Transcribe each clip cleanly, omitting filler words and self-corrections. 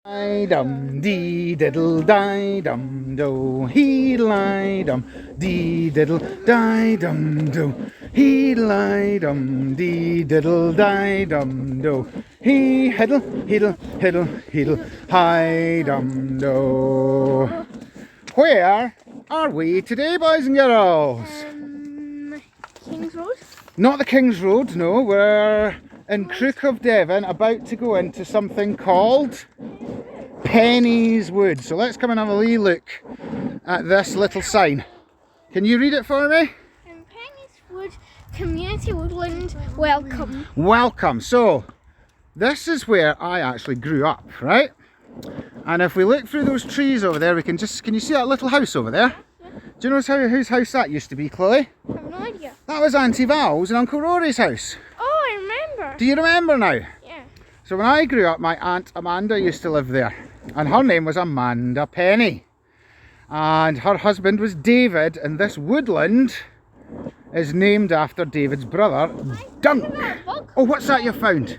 Dum dee diddle die dum do he lie dum dee diddle die dum do he lie dum dee diddle die dum do he hiddle hiddle hiddle hiddle hi dum do. Where are we today, boys and girls? King's Road? Not the King's Road, no. We're in Crook of Devon, about to go into something called sWood. So let's come and have a wee look at this little sign. Can you read it for me? sWood Community Woodland Welcome. Welcome. So this is where I actually grew up, right? And if we look through those trees over there, we can you see that little house over there? Yeah. Do you know whose house that used to be, Chloe? I have no idea. That was Auntie Val's and Uncle Rory's house. Oh, I remember. Do you remember now? Yeah. So when I grew up, my Aunt Amanda used to live there. And her name was Amanda Penny. And her husband was David, and this woodland is named after David's brother, Dunc. Oh, what's that you found?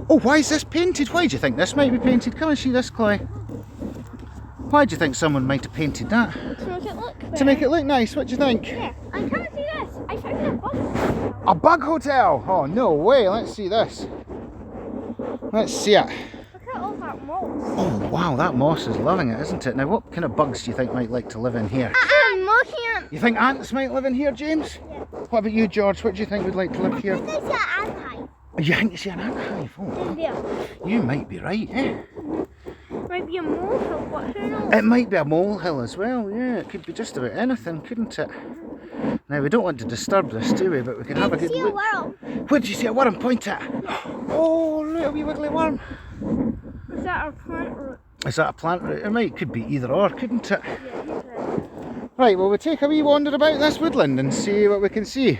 Oh, why is this painted? Why do you think this might be painted? Come and see this, Chloe. Why do you think someone might have painted that? To make it look better. To make it look nice, what do you think? Yeah, I can't see this. I found a bug. A bug hotel? Oh, no way. Let's see this. Let's see it. Look at all that moss. Oh, wow, that moss is loving it, isn't it? Now, what kind of bugs do you think might like to live in here? I'm looking at... You think ants might live in here, James? Yeah. What about you, George? What do you think would like to live here? I think it's an ant hive. You think you see an ant hive? Oh, There. you might be right, eh? Might be a molehill, but who knows? It might be a molehill as well, yeah. It could be just about anything, couldn't it? Now, we don't want to disturb this, do we? But we can have a good see look. a worm. Where did you see a worm? Point at. Oh, look, a wee wiggly worm. Is that our plant root? Is that a plant root? It might, could be either or, couldn't it? Yeah, Right, well, we'll take a wee wander about this woodland and see what we can see.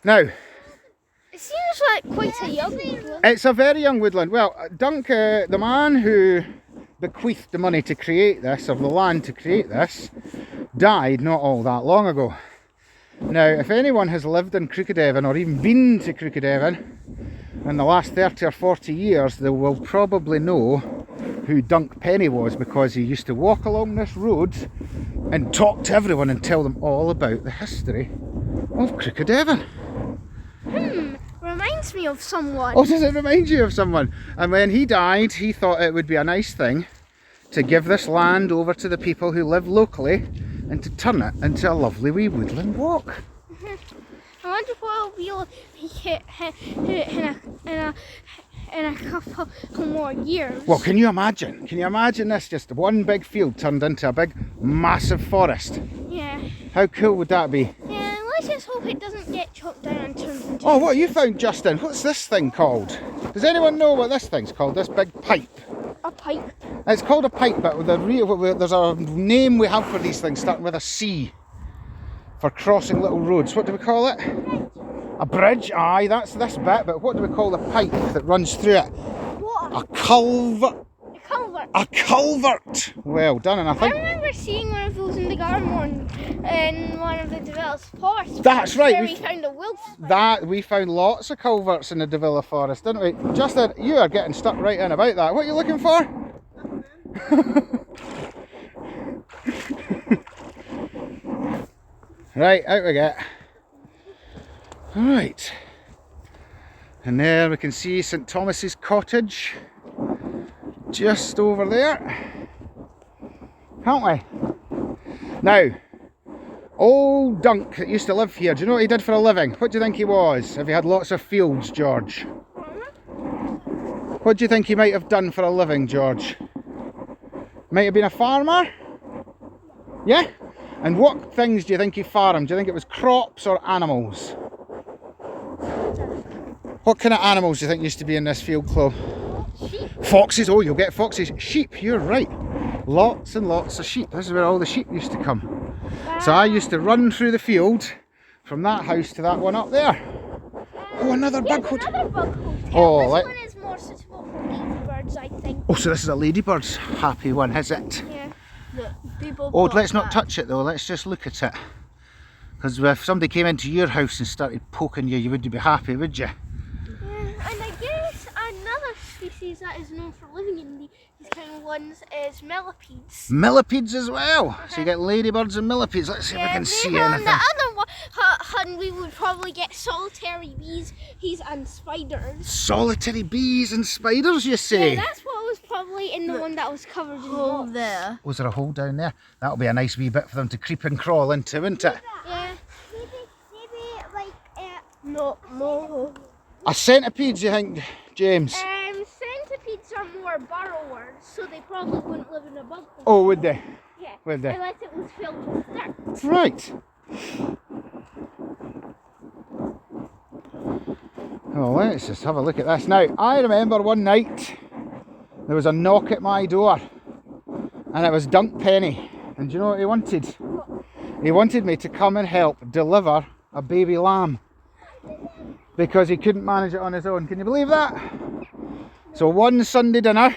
Now, it seems like quite a young woodland. it's a very young woodland. Well, Dunc, the man who bequeathed the money to create this, or the land to create this, died not all that long ago. Now, if anyone has lived in Crook of Devon, or even been to Crook of Devon in the last 30 or 40 years, they will probably know who Dunc Penny was, because he used to walk along this road and talk to everyone and tell them all about the history of Crook of Devon. Reminds me of someone. Oh, does it remind you of someone? And when he died, he thought it would be a nice thing to give this land over to the people who live locally and to turn it into a lovely wee woodland walk. I wonder what will be in a couple more years. Well, can you imagine? Can you imagine this? Just one big field turned into a big, massive forest. Yeah. How cool would that be? Yeah, let's just hope it doesn't get chopped down and turned into... Oh, what you found, Justin? What's this thing called? Does anyone know what this thing's called? This big pipe? A pipe. It's called a pipe, but there's a name we have for these things starting with a C for crossing little roads. What do we call it? A bridge. Aye, that's this bit, but what do we call the pipe that runs through it? What? A culvert. A culvert. A culvert. Well done, and I I think remember seeing one of those in the garden in one of the developed forests. That's right, Where we we found a wolf. we found lots of culverts in the Davila Forest, didn't we? Justin, you are getting stuck right in about that. What are you looking for? Right, out we get. Alright. And there we can see St Thomas's cottage just over there. Can't we? Now, old Dunc that used to live here, do you know what he did for a living? What do you think he was? If he had lots of fields, George? What do you think he might have done for a living, George? Might have been a farmer? Yeah? And what things do you think he farmed? Do you think it was crops or animals? What kind of animals do you think used to be in this field, Chloe? Sheep. Foxes, oh, you'll get foxes. Sheep, you're right. Lots and lots of sheep. This is where all the sheep used to come. So I used to run through the field from that house to that one up there. Oh, another bug hotel. Another bug hotel. Oh, this one is more suitable for ladybirds, I think. Oh, so this is a ladybird's happy one, is it? Yeah. The people. Oh, let's not touch it though. Let's just look at it. Because if somebody came into your house and started poking you, you wouldn't be happy, would you? Yeah, and I guess another species that that is known for living in these kind of ones is millipedes. Millipedes as well. So you get ladybirds and millipedes. Let's see if I can see On anything. the other one, we would probably get solitary bees and spiders. Solitary bees and spiders, you say? Yeah, that's what was probably in the one that was covered in hole moss. there. Was there a hole down there? That'll be a nice wee bit for them to creep and crawl into, wouldn't it? Yeah. Maybe like no. A centipede, you think, James? Centipedes are more burrowers, so they probably wouldn't live in a bug hole. Oh, would they? Yeah. Would they? Unless it was filled with dirt. Right. Oh, let's just have a look at this. Now, I remember one night there was a knock at my door and it was Dunc Penny. And do you know what he wanted? He wanted me to come and help deliver a baby lamb because he couldn't manage it on his own. Can you believe that? So one Sunday dinner,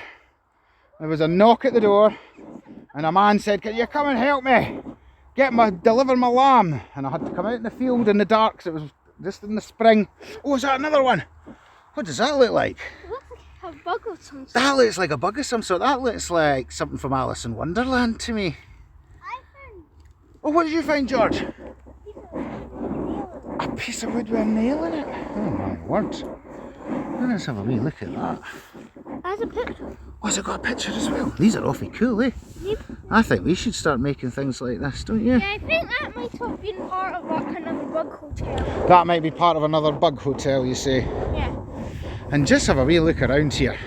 there was a knock at the door and a man said, "Can you come and help me? Deliver my lamb." And I had to come out in the field in the dark because it was just in the spring. Oh, is that another one? What does that look like? It looks like a bug of some sort. That looks like a bug of some sort. That looks like something from Alice in Wonderland to me. Oh, what did you find, George? A piece of wood with a nail in it. Oh my word. Let's have a wee look at that. As a picture. Oh, has it got a picture as well? These are awfully cool, eh? Yep. I think we should start making things like this, don't you? Yeah, I think that might have been part of what kind of a bug hotel. That might be part of another bug hotel, you say. Yeah. And just have a wee look around here.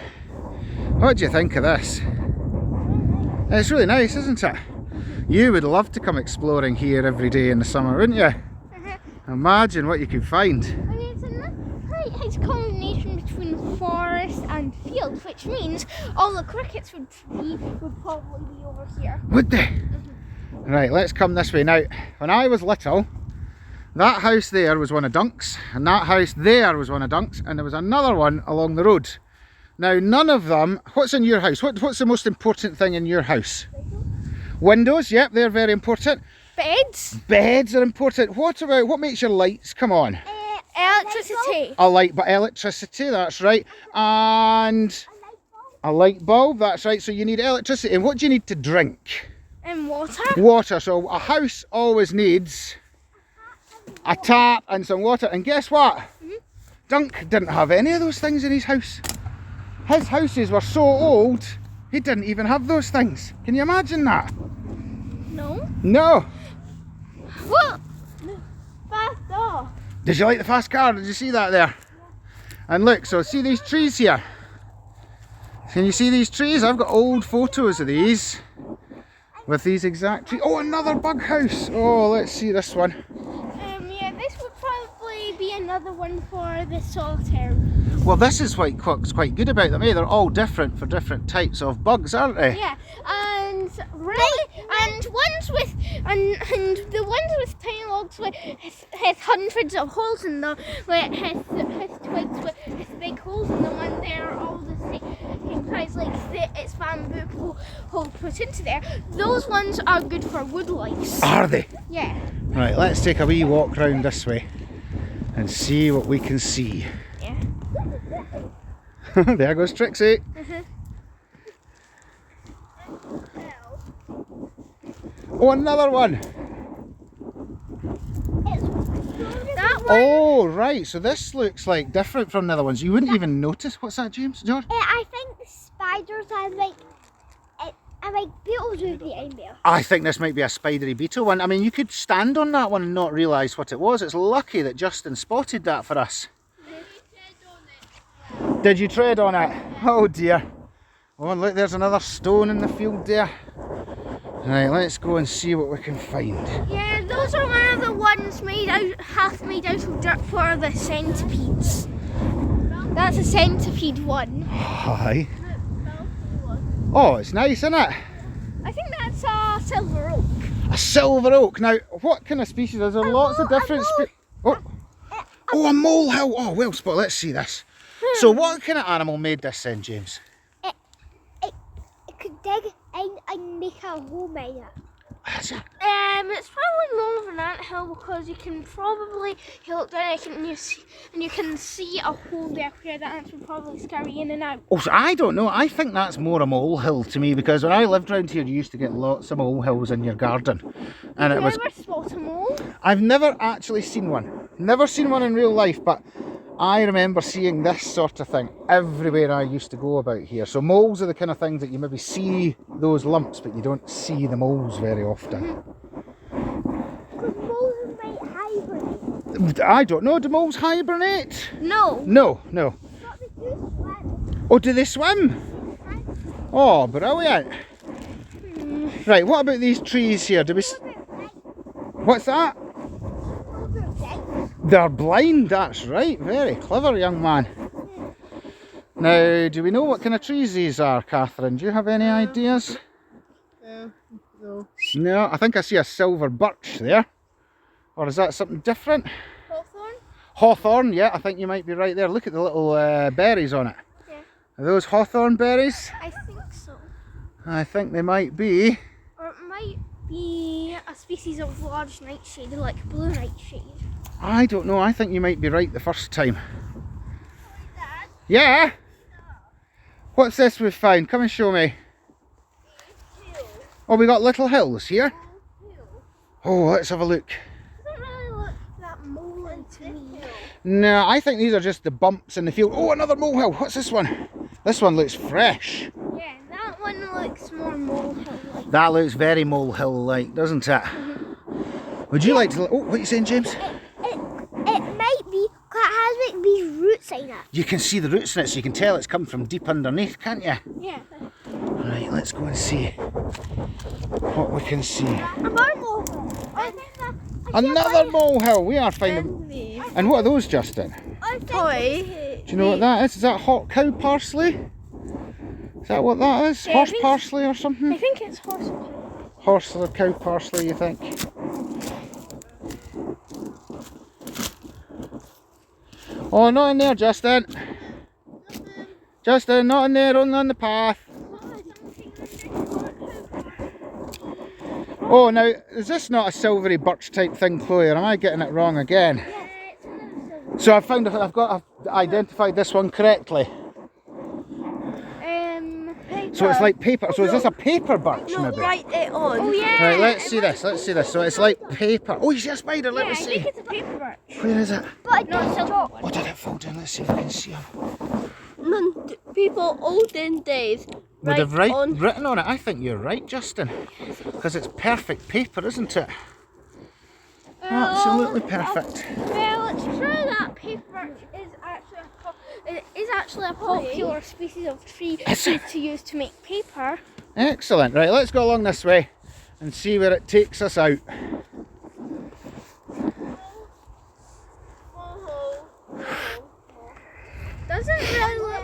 What do you think of this? It's really nice, isn't it? You would love to come exploring here every day in the summer, wouldn't you? Imagine what you could find. I mean, it's a nice combination between forest and field, which means all the crickets would probably be over here. Would they? Right, let's come this way. Now, when I was little, that house there was one of Dunc's, and that house there was one of Dunc's, and there was another one along the road. Now, none of them... What's in your house? What's the most important thing in your house? Windows, yep, they're very important. Beds? Beds are important. What makes your lights come on? Electricity. A light, but electricity, that's right. And a light bulb, that's right. So you need electricity. And what do you need to drink? And water? Water. So a house always needs a tap and some water. And guess what? Dunc didn't have any of those things in his house. His houses were so old, he didn't even have those things. Can you imagine that? No. No. What? Fast door. Did you like the fast car? Did you see that there? And look, so see these trees here? Can you see these trees? I've got old photos of these with these exact trees. Oh, another bug house. Oh, let's see this one. Yeah, this would probably be another one for the solitary. Well, this is what's quite good about them, eh? They're all different for different types of bugs, aren't they? Yeah, and the ones with tiny logs has hundreds of holes in them, where it has twigs with big holes in them, and they're all the same size, like it's bamboo hole put into there. Those ones are good for wood lice. Are they? Yeah. Right, let's take a wee walk round this way and see what we can see. Yeah. There goes Trixie. Oh, another one. That one. Oh, right. So this looks like different from the other ones. You wouldn't even notice. What's that, James? George? I think the spiders are like beetles would be in there. I think this might be a spidery beetle one. I mean, you could stand on that one and not realise what it was. It's lucky that Justin spotted that for us. Did you tread on it? Oh dear. Oh, look, there's another stone in the field there. Right, let's go and see what we can find. Yeah, those are one of the ones half made out of dirt for the centipedes. That's a centipede one. Hi. Oh, it's nice, isn't it? I think that's a silver oak. A silver oak. Now, what kind of species? There's lots of different oh, a molehill. Oh, well spot. Let's see this. So what kind of animal made this then, James? It could dig in and make a home in it. It's probably more of an anthill because you can probably look down and you can see a hole there where the ants would probably scurry in and out. Oh, so I don't know. I think that's more a molehill to me, because when I lived around here, you used to get lots of molehills in your garden, and Have it you was. ever spot a mole? I've never actually seen one. Never seen one in real life, but I remember seeing this sort of thing everywhere I used to go about here. So moles are the kind of things that you maybe see those lumps, but you don't see the moles very often. Because moles might hibernate. I don't know. Do moles hibernate? No. No, no. But they do swim. Oh, do they swim? Oh, brilliant. Right, what about these trees here? Do we? What's that? They're blind, that's right. Very clever, young man. Now, do we know what kind of trees these are, Catherine? Do you have any ideas? No. No, I think I see a silver birch there. Or is that something different? Hawthorn? Hawthorn, yeah, I think you might be right there. Look at the little berries on it. Yeah. Are those hawthorn berries? I think so. I think they might be. Or it might be a species of large nightshade, like blue nightshade. I don't know, I think you might be right the first time. Dad, Yeah? What's this we've found? Come and show me. Oh, we got little hills here. Oh, let's have a look. Doesn't really look that mole to me. No, I think these are just the bumps in the field. Oh, another molehill. What's this one? This one looks fresh. Yeah, that one looks more molehill-like. That looks very molehill-like, doesn't it? Would you like to... Oh, what are you saying, James? it might be, because it has like these roots in it. You can see the roots in it, so you can tell it's come from deep underneath, can't you? Yeah. Right, let's go and see what we can see. Another molehill. Another molehill. We are finding... And what are those, Justin? Toy. Do you know what that is? Is that hot cow parsley? Is that what that is? Yeah, Horse parsley or I something? think it's horse. Horse or cow parsley, you think? Oh, not in there, Justin. Justin, not in there, only on the path. Oh, now, is this not a silvery birch type thing, Chloe, or am I getting it wrong again? So I've identified this one correctly. So it's like paper. So is this a paper birch, maybe? Write it on. Oh yeah. Right, let's see this. Let's see this. So it's like paper. Oh, you see a spider? Let Yeah, me I see. think it's a paper birch. Where is it? But Not a silver one. Oh, did it fall down? Let's see if we can see him. People olden days Would have on. written on it. I think you're right, Justin. Because it's perfect paper, isn't it? Absolutely perfect. Well, it's true that paper birch is actually a popular species of tree to use to make paper. Excellent. Right, let's go along this way and see where it takes us out. Doesn't really look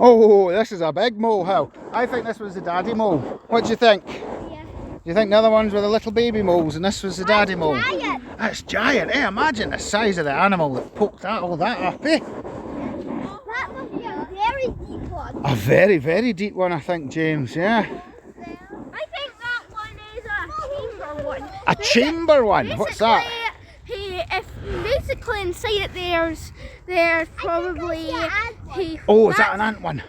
Oh, this is a big molehill. I think this was the daddy mole. What do you think? Yeah. Do you think the other ones were the little baby moles and this was the daddy mole? giant. That's giant, eh? Imagine the size of the animal that poked all that up, eh? That must be a very deep one. A very, very deep one, I think, James, yeah. I think that one is a chamber one. A chamber one? What's that? Basically inside it there's probably Oh, is that an ant one?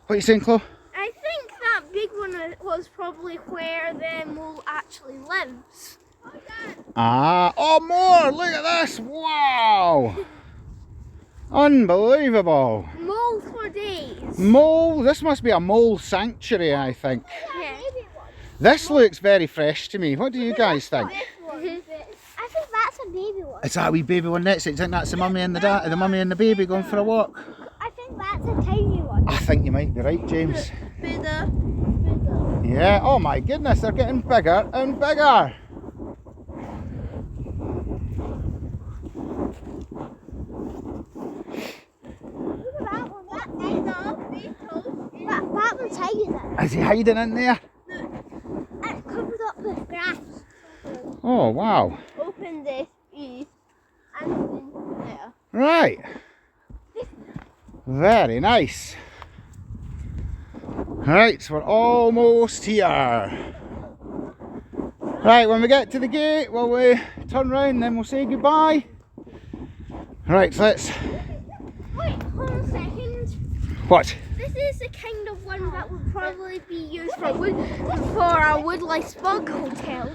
What are you saying, Chloe? I think that big one was probably where the mole actually lives. Ah, oh, more! Look at this! Wow! Unbelievable! Mole for days. Mole, this must be a mole sanctuary, I think. Yeah. This looks very fresh to me. What do you guys think? I think that's a baby one. Is that a wee baby one next to it? Do you think that's the mummy and the mummy and the baby going for a walk? I think that's a tiny one. I think you might be right, James. Bigger. Yeah, oh my goodness, they're getting bigger and bigger. Look at that one. That one's hiding. Is he hiding in there? It's covered up with grass. Oh, wow. Open this piece and open there. Right. Very nice. Right, so we're almost here. Right, when we get to the gate, well, we turn round, then we'll say goodbye. Right, so let's... Wait, hold on a second. What? This is the kind of one that would probably be used for a woodlice bug hotel.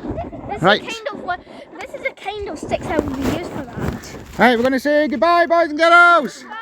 Right. This is the kind of sticks that would be used for that. Right, we're going to say goodbye, boys and girls. Bye.